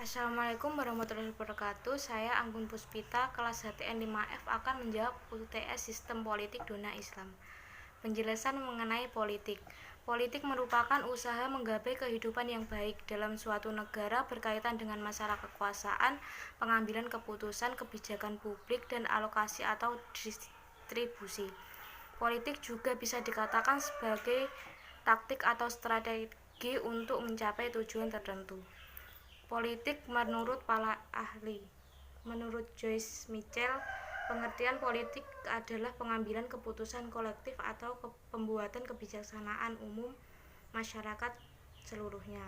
Assalamualaikum warahmatullahi wabarakatuh. Saya Anggun Puspita, kelas HTN 5F akan menjawab UTS Sistem Politik Dunia Islam. Penjelasan mengenai politik. Politik merupakan usaha menggapai kehidupan yang baik dalam suatu negara berkaitan dengan masalah kekuasaan, pengambilan keputusan, kebijakan publik, dan alokasi atau distribusi. Politik juga bisa dikatakan sebagai taktik atau strategi untuk mencapai tujuan tertentu. Politik menurut para ahli. Menurut Joyce Mitchell, pengertian politik adalah pengambilan keputusan kolektif atau pembuatan kebijaksanaan umum masyarakat seluruhnya.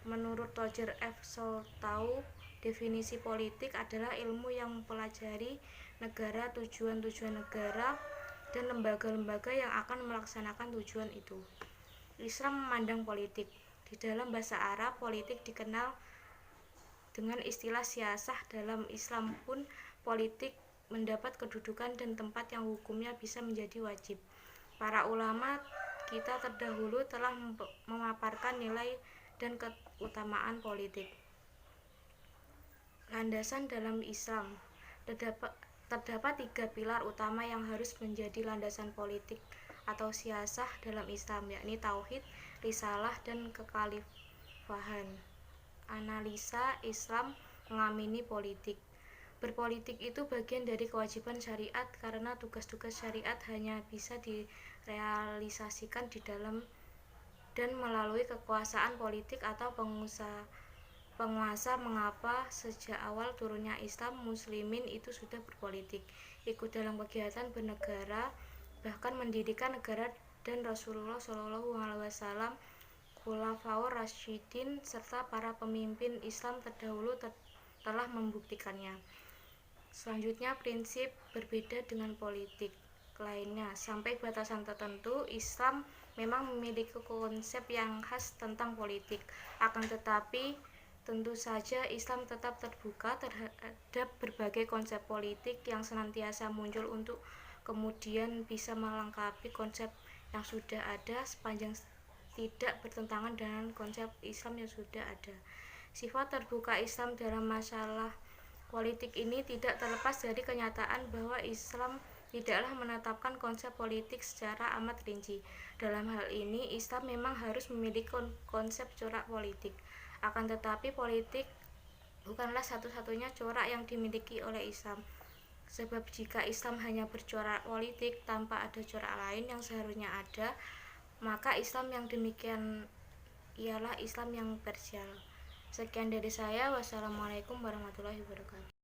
Menurut Roger F. Soltau, definisi politik adalah ilmu yang mempelajari negara, tujuan-tujuan negara, dan lembaga-lembaga yang akan melaksanakan tujuan itu. Islam memandang politik. Di dalam bahasa Arab, politik dikenal dengan istilah siasah. Dalam Islam pun, politik mendapat kedudukan dan tempat yang hukumnya bisa menjadi wajib. Para ulama kita terdahulu telah memaparkan nilai dan keutamaan politik. Landasan dalam Islam. Terdapat 3 pilar utama yang harus menjadi landasan politik atau siasah dalam Islam, yakni tauhid, risalah, dan kekhalifahan. Analisa Islam mengamini politik. Berpolitik itu bagian dari kewajiban syariat karena tugas-tugas syariat hanya bisa direalisasikan di dalam dan melalui kekuasaan politik atau penguasa. Mengapa sejak awal turunnya Islam, muslimin itu sudah berpolitik, ikut dalam kegiatan bernegara, bahkan mendirikan negara, dan Rasulullah SAW, Khulafaur Rasyidin, serta para pemimpin Islam terdahulu telah membuktikannya. Selanjutnya, prinsip berbeda dengan politik lainnya. Sampai batasan tertentu, Islam memang memiliki konsep yang khas tentang politik. Akan tetapi, tentu saja Islam tetap terbuka terhadap berbagai konsep politik yang senantiasa muncul untuk kemudian bisa melengkapi konsep yang sudah ada sepanjang tidak bertentangan dengan konsep Islam yang sudah ada. Sifat terbuka Islam dalam masalah politik ini tidak terlepas dari kenyataan bahwa Islam tidaklah menetapkan konsep politik secara amat rinci. Dalam hal ini, Islam memang harus memiliki konsep corak politik. Akan tetapi, politik bukanlah satu-satunya corak yang dimiliki oleh Islam. Sebab jika Islam hanya bercorak politik tanpa ada corak lain yang seharusnya ada, maka Islam yang demikian ialah Islam yang parsial. Sekian dari saya. Wassalamualaikum warahmatullahi wabarakatuh.